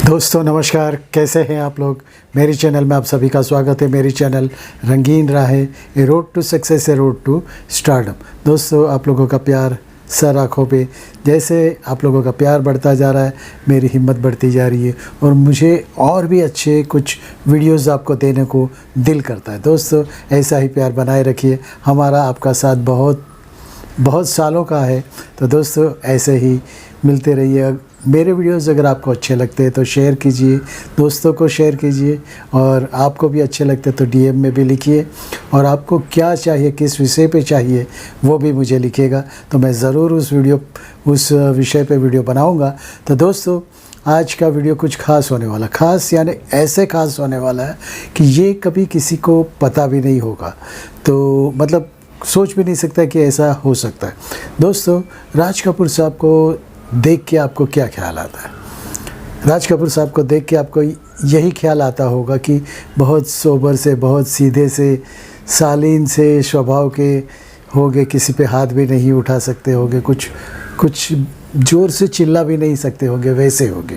दोस्तों नमस्कार, कैसे हैं आप लोग। मेरी चैनल में आप सभी का स्वागत है। मेरी channel Rangeen Raahen, a road to success, a road to stardom. दोस्तों आप लोगों का प्यार सर आँखों पे, जैसे आप लोगों का प्यार बढ़ता जा रहा है मेरी हिम्मत बढ़ती जा रही है और मुझे और भी अच्छे कुछ वीडियोस आपको देने को दिल करता है। दोस्तों ऐसा ही प्यार बनाए रखिए, हमारा आपका साथ बहुत सालों का है। तो दोस्तों ऐसे ही मिलते रहिए। मेरे वीडियोस अगर आपको अच्छे लगते हैं तो शेयर कीजिए, दोस्तों को शेयर कीजिए, और आपको भी अच्छे लगते तो डीएम में भी लिखिए। और आपको क्या चाहिए, किस विषय पे चाहिए, वो भी मुझे लिखिएगा, तो मैं ज़रूर उस विषय पे वीडियो बनाऊंगा। तो दोस्तों आज का वीडियो कुछ खास होने वाला, खास यानी ऐसे खास होने वाला है कि ये कभी किसी को पता भी नहीं होगा। तो मतलब सोच भी नहीं सकता कि ऐसा हो सकता है। दोस्तों राज कपूर साहब को देख के आपको क्या ख्याल आता है? राज कपूर साहब को देख के आपको यही ख्याल आता होगा कि बहुत सोबर से, बहुत सीधे से, शालीन से स्वभाव के होगे, किसी पे हाथ भी नहीं उठा सकते होगे, कुछ ज़ोर से चिल्ला भी नहीं सकते होंगे, वैसे होगे।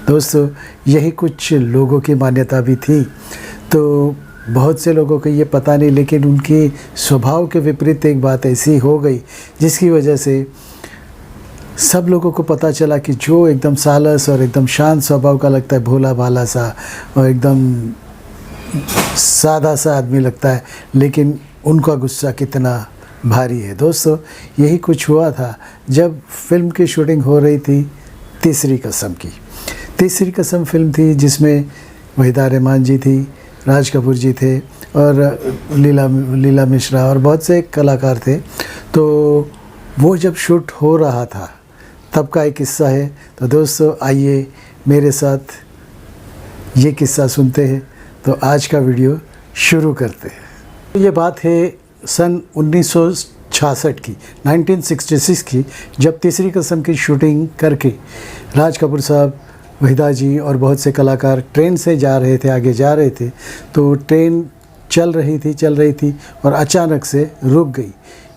दोस्तों यही कुछ लोगों की मान्यता भी थी। तो बहुत से लोगों को ये पता नहीं, लेकिन उनके स्वभाव के विपरीत एक बात ऐसी हो गई जिसकी वजह से सब लोगों को पता चला कि जो एकदम सालस और एकदम शांत स्वभाव का लगता है, भोला भाला सा और एकदम सादा सा आदमी लगता है, लेकिन उनका गुस्सा कितना भारी है। दोस्तों यही कुछ हुआ था जब फिल्म की शूटिंग हो रही थी तीसरी कसम की। तीसरी कसम फिल्म थी जिसमें वहीदा रहमान जी थी, राज कपूर जी थे और लीला मिश्रा और बहुत से कलाकार थे। तो वो जब शूट हो रहा था तब का एक किस्सा है। तो दोस्तों आइए मेरे साथ ये किस्सा सुनते हैं। तो आज का वीडियो शुरू करते हैं। तो ये बात है सन 1966 की, 1966 की, जब तीसरी कसम की शूटिंग करके राज कपूर साहब, वहीदा जी और बहुत से कलाकार ट्रेन से जा रहे थे, आगे जा रहे थे। तो ट्रेन चल रही थी और अचानक से रुक गई।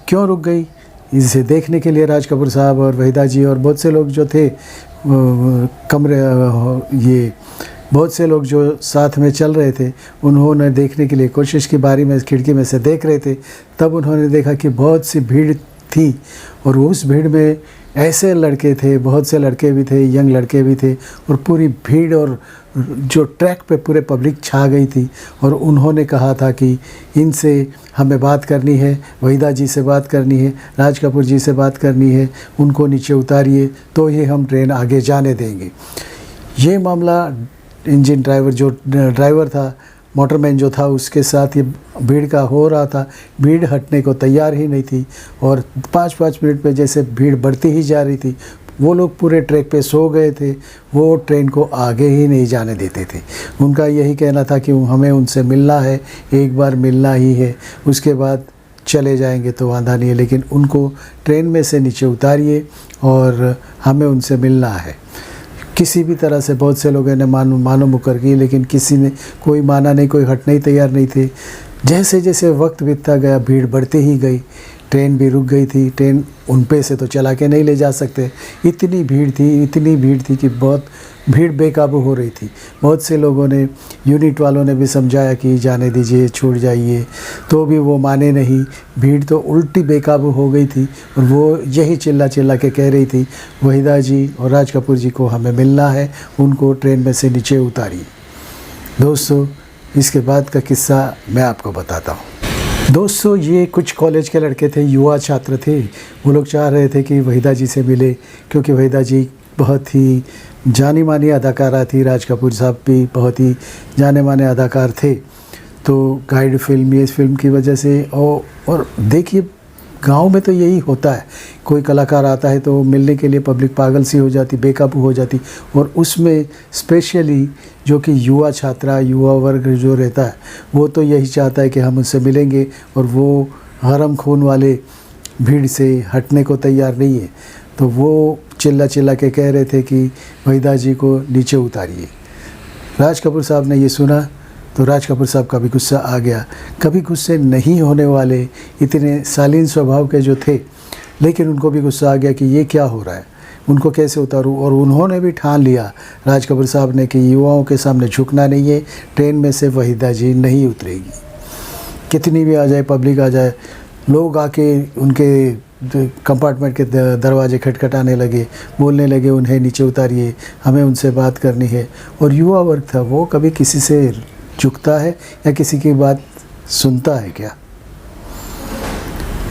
क्यों रुक गई, इसे देखने के लिए राज कपूर साहब और वहीदा जी और बहुत से लोग जो थे बहुत से लोग जो साथ में चल रहे थे, उन्होंने देखने के लिए कोशिश की, बारी में खिड़की में से देख रहे थे। तब उन्होंने देखा कि बहुत सी भीड़ थी और उस भीड़ में ऐसे लड़के थे, बहुत से लड़के भी थे, यंग लड़के भी थे, और पूरी भीड़ और जो ट्रैक पे पूरे पब्लिक छा गई थी। और उन्होंने कहा था कि इनसे हमें बात करनी है, वहीदा जी से बात करनी है, राज कपूर जी से बात करनी है, उनको नीचे उतारिए तो ये हम ट्रेन आगे जाने देंगे। ये मामला इंजन ड्राइवर था, मोटरमैन जो था, उसके साथ ये भीड़ का हो रहा था। भीड़ हटने को तैयार ही नहीं थी और 5-5 मिनट पे जैसे भीड़ बढ़ती ही जा रही थी। वो लोग पूरे ट्रैक पे सो गए थे, वो ट्रेन को आगे ही नहीं जाने देते थे। उनका यही कहना था कि हमें उनसे मिलना है, एक बार मिलना ही है, उसके बाद चले जाएंगे तो वादा नहीं है, लेकिन उनको ट्रेन में से नीचे उतारिए और हमें उनसे मिलना है। किसी भी तरह से बहुत से लोगों ने मानो मुकर की, लेकिन किसी ने कोई माना नहीं, कोई हटने ही तैयार नहीं थे। जैसे जैसे वक्त बीतता गया भीड़ बढ़ती ही गई, ट्रेन भी रुक गई थी। ट्रेन उन पे से तो चला के नहीं ले जा सकते, इतनी भीड़ थी कि बहुत भीड़ बेकाबू हो रही थी। बहुत से लोगों ने, यूनिट वालों ने भी समझाया कि जाने दीजिए, छूट जाइए, तो भी वो माने नहीं। भीड़ तो उल्टी बेकाबू हो गई थी और वो यही चिल्ला के कह रही थी, वहीदा जी और राज कपूर जी को हमें मिलना है, उनको ट्रेन में से नीचे उतारिए। दोस्तों इसके बाद का किस्सा मैं आपको बताता हूँ। दोस्तों ये कुछ कॉलेज के लड़के थे, युवा छात्र थे। वो लोग चाह रहे थे कि वहीदा जी से मिले, क्योंकि वहीदा जी बहुत ही जानी मानी अदाकारा थी, राज कपूर साहब भी बहुत ही जाने माने अदाकार थे। तो गाइड फिल्म, ये फिल्म की वजह से और देखिए गांव में तो यही होता है, कोई कलाकार आता है तो मिलने के लिए पब्लिक पागल सी हो जाती, बेकाबू हो जाती। और उसमें स्पेशली जो कि युवा वर्ग जो रहता है, वो तो यही चाहता है कि हम उससे मिलेंगे, और वो हरम खून वाले भीड़ से हटने को तैयार नहीं है। तो वो चिल्ला के कह रहे थे कि वहीदा जी को नीचे उतारिए। राज कपूर साहब ने ये सुना तो राज कपूर साहब का भी गुस्सा आ गया। कभी गुस्से नहीं होने वाले, इतने शालीन स्वभाव के जो थे, लेकिन उनको भी गुस्सा आ गया कि ये क्या हो रहा है। उनको कैसे उतारूं। और उन्होंने भी ठान लिया राज कपूर साहब ने कि युवाओं के सामने झुकना नहीं है, ट्रेन में से वहीदा जी नहीं उतरेगी। कितनी भी आ जाए, पब्लिक आ जाए, लोग आके उनके कंपार्टमेंट के दरवाजे खटखटाने लगे, बोलने लगे उन्हें नीचे उतारिए, हमें उनसे बात करनी है। और युवा वर्ग था, वो कभी किसी से झुकता है या किसी की बात सुनता है क्या।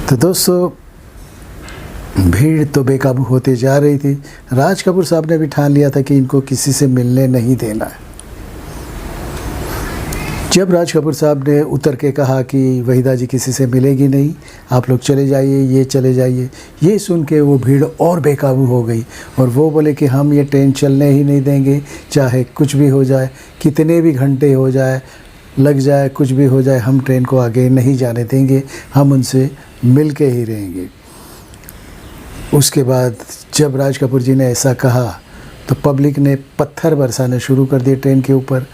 तो दोस्तों, भीड़ तो बेकाबू होते जा रही थी। राज कपूर साहब ने भी ठान लिया था कि इनको किसी से मिलने नहीं देना है। जब राज कपूर साहब ने उतर के कहा कि वहीदा जी किसी से मिलेगी नहीं, आप लोग चले जाइए, ये चले जाइए, ये सुन के वो भीड़ और बेकाबू हो गई। और वो बोले कि हम ये ट्रेन चलने ही नहीं देंगे, चाहे कुछ भी हो जाए, कितने भी घंटे हो जाए, लग जाए, कुछ भी हो जाए, हम ट्रेन को आगे नहीं जाने देंगे, हम उनसे मिल के ही रहेंगे। उसके बाद जब राज कपूर जी ने ऐसा कहा तो पब्लिक ने पत्थर बरसाने शुरू कर दिए ट्रेन के ऊपर,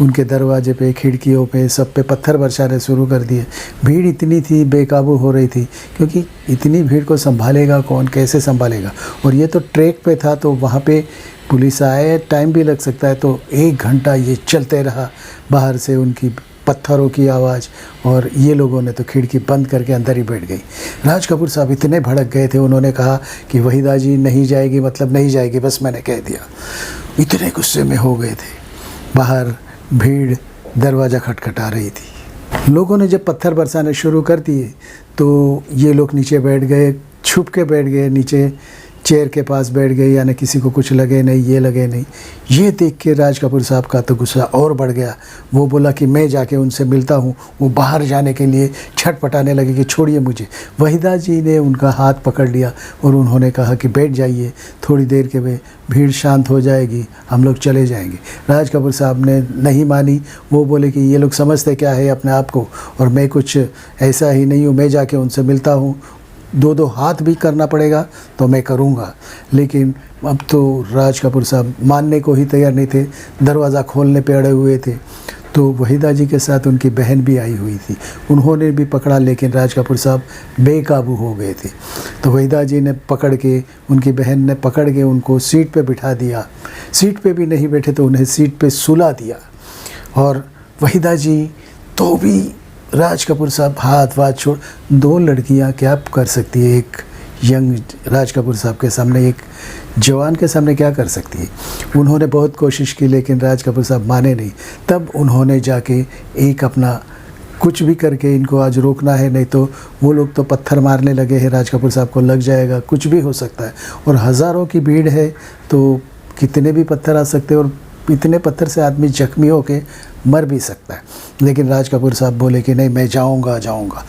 उनके दरवाजे पे, खिड़कियों पे, सब पे पत्थर बरसाने शुरू कर दिए। भीड़ इतनी थी, बेकाबू हो रही थी, क्योंकि इतनी भीड़ को संभालेगा कौन, कैसे संभालेगा। और ये तो ट्रैक पे था, तो वहाँ पे पुलिस आए, टाइम भी लग सकता है। तो 1 घंटा ये चलते रहा, बाहर से उनकी पत्थरों की आवाज़, और ये लोगों ने तो खिड़की बंद करके अंदर ही बैठ गई। राज कपूर साहब इतने भड़क गए थे, उन्होंने कहा कि वहीदा जी नहीं जाएगी, मतलब नहीं जाएगी, बस मैंने कह दिया। इतने गुस्से में हो गए थे। बाहर भीड़ दरवाज़ा खटखटा रही थी। लोगों ने जब पत्थर बरसाने शुरू कर दिए तो ये लोग नीचे बैठ गए, छुप के बैठ गए, नीचे चेयर के पास बैठ गए, यानी किसी को कुछ लगे नहीं, ये लगे नहीं। ये देख के राज कपूर साहब का तो गुस्सा और बढ़ गया। वो बोला कि मैं जाके उनसे मिलता हूँ। वो बाहर जाने के लिए छटपटाने लगे कि छोड़िए मुझे। वहीदा जी ने उनका हाथ पकड़ लिया और उन्होंने कहा कि बैठ जाइए, थोड़ी देर के बाद भीड़ शांत हो जाएगी, हम लोग चले जाएंगे। राज कपूर साहब ने नहीं मानी। वो बोले कि ये लोग समझते क्या है अपने आप को, और मैं कुछ ऐसा ही नहीं हूँ, मैं जाके उनसे मिलता हूँ, 2-2 हाथ भी करना पड़ेगा तो मैं करूँगा। लेकिन अब तो राज कपूर साहब मानने को ही तैयार नहीं थे, दरवाज़ा खोलने पे अड़े हुए थे। तो वहीदा जी के साथ उनकी बहन भी आई हुई थी, उन्होंने भी पकड़ा, लेकिन राज कपूर साहब बेकाबू हो गए थे। तो वहीदा जी ने पकड़ के, उनकी बहन ने पकड़ के उनको सीट पे बिठा दिया। सीट पे भी नहीं बैठे तो उन्हें सीट पे सुला दिया। और वहीदा जी तो भी, राज कपूर साहब हाथ वाथ छोड़, 2 लड़कियां क्या कर सकती है एक यंग राज कपूर साहब के सामने, एक जवान के सामने क्या कर सकती है। उन्होंने बहुत कोशिश की, लेकिन राज कपूर साहब माने नहीं। तब उन्होंने जाके एक अपना कुछ भी करके इनको आज रोकना है, नहीं तो वो लोग तो पत्थर मारने लगे हैं, राज कपूर साहब को लग जाएगा, कुछ भी हो सकता है। और हज़ारों की भीड़ है तो कितने भी पत्थर आ सकते हैं, और इतने पत्थर से आदमी जख्मी होके मर भी सकता है। लेकिन राज कपूर साहब बोले कि नहीं, मैं जाऊंगा।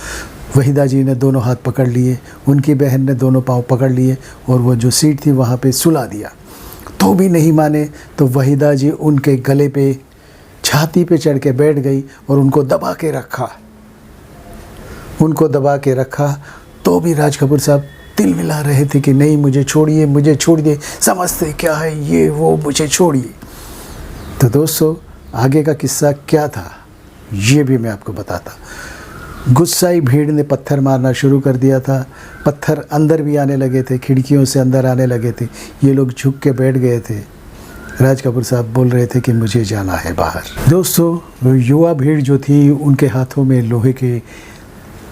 वहीदा जी ने दोनों हाथ पकड़ लिए, उनकी बहन ने दोनों पाँव पकड़ लिए, और वो जो सीट थी वहाँ पे सुला दिया। तो भी नहीं माने, तो वहीदा जी उनके गले पे, छाती पे चढ़ के बैठ गई और उनको दबा के रखा। तो भी राज कपूर साहब तिल मिला रहे थे कि नहीं, मुझे छोड़िए, समझते क्या है ये वो, मुझे छोड़िए। तो दोस्तों, आगे का किस्सा क्या था ये भी मैं आपको बताता। गुस्साई भीड़ ने पत्थर मारना शुरू कर दिया था। पत्थर अंदर भी आने लगे थे, खिड़कियों से अंदर आने लगे थे। ये लोग झुक के बैठ गए थे। राज कपूर साहब बोल रहे थे कि मुझे जाना है बाहर। दोस्तों, युवा भीड़ जो थी, उनके हाथों में लोहे के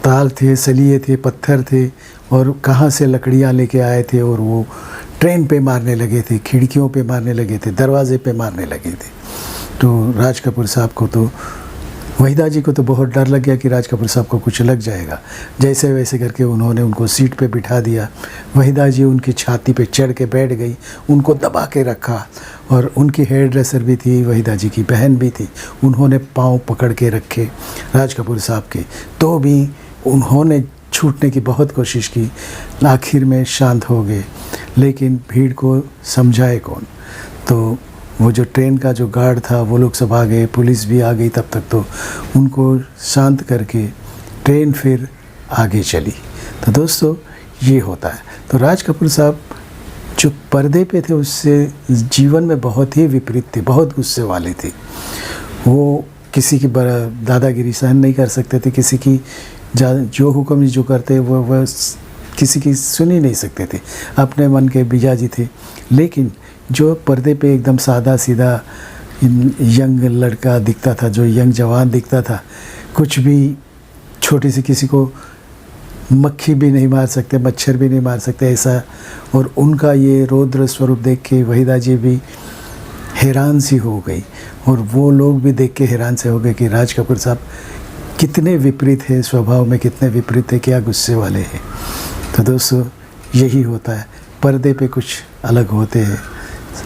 तार थे, सलिए थे, पत्थर थे, और कहाँ से लकड़ियाँ लेके आए थे, और वो ट्रेन पे मारने लगे थे, खिड़कियों पे मारने लगे थे, दरवाजे पे मारने लगे थे। तो राज कपूर साहब को तो, वहीदा जी को तो बहुत डर लग गया कि राज कपूर साहब को कुछ लग जाएगा। जैसे वैसे करके उन्होंने उनको सीट पे बिठा दिया। वहीदा जी उनकी छाती पे चढ़ के बैठ गई, उनको दबा के रखा। और उनकी हेयर ड्रेसर भी थी, वहीदा जी की बहन भी थी, उन्होंने पाँव पकड़ के रखे राज कपूर साहब के। तो भी उन्होंने छूटने की बहुत कोशिश की, आखिर में शांत हो गए। लेकिन भीड़ को समझाए कौन। तो वो जो ट्रेन का जो गार्ड था, वो लोग सब आ गए, पुलिस भी आ गई तब तक। तो उनको शांत करके ट्रेन फिर आगे चली। तो दोस्तों, ये होता है। तो राज कपूर साहब जो पर्दे पे थे, उससे जीवन में बहुत ही विपरीत थे, बहुत गुस्से वाले थे। वो किसी की दादागिरी सहन नहीं कर सकते थे, किसी की जो हुक्म जो करते वो किसी की सुन ही नहीं सकते थे, अपने मन के मिजाजी थे। लेकिन जो पर्दे पे एकदम सादा सीधा यंग लड़का दिखता था, जो यंग जवान दिखता था, कुछ भी छोटी सी किसी को मक्खी भी नहीं मार सकते, मच्छर भी नहीं मार सकते ऐसा, और उनका ये रौद्र स्वरूप देख के वहीदा जी भी हैरान सी हो गई, और वो लोग भी देख के हैरान से हो गए कि राज कपूर साहब कितने विपरीत है, स्वभाव में कितने विपरीत है, क्या गुस्से वाले हैं। तो दोस्तों यही होता है, पर्दे पे कुछ अलग होते हैं,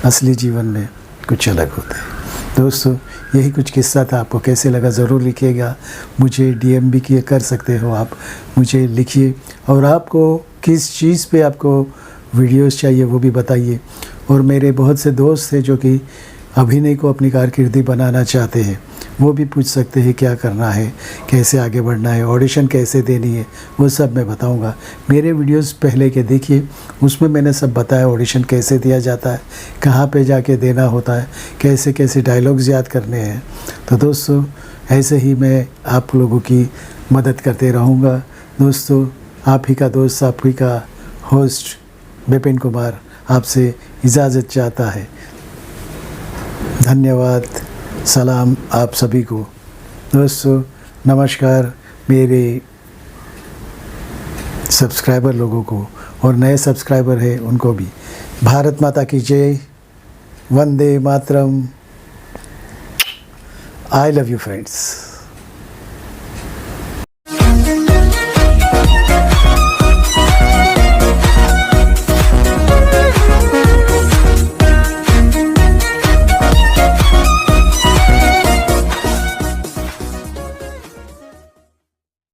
असली जीवन में कुछ अलग होते हैं। दोस्तों यही कुछ किस्सा था, आपको कैसे लगा ज़रूर लिखिएगा, मुझे डीएम भी किए कर सकते हो आप, मुझे लिखिए, और आपको किस चीज़ पे आपको वीडियोस चाहिए वो भी बताइए। और मेरे बहुत से दोस्त हैं जो कि अभिनय को अपनी कारकिर्दी बनाना चाहते हैं, वो भी पूछ सकते हैं क्या करना है, कैसे आगे बढ़ना है, ऑडिशन कैसे देनी है, वो सब मैं बताऊंगा। मेरे वीडियोस पहले के देखिए, उसमें मैंने सब बताया, ऑडिशन कैसे दिया जाता है, कहाँ पे जाके देना होता है, कैसे कैसे डायलॉग्स याद करने हैं। तो दोस्तों ऐसे ही मैं आप लोगों की मदद करते रहूँगा। दोस्तों आप ही का दोस्त, आप ही का होस्ट विपिन कुमार आपसे इजाज़त चाहता है। धन्यवाद, सलाम आप सभी को। दोस्तों नमस्कार मेरे सब्सक्राइबर लोगों को, और नए सब्सक्राइबर हैं उनको भी। भारत माता की जय, Vande Mataram. I love you friends.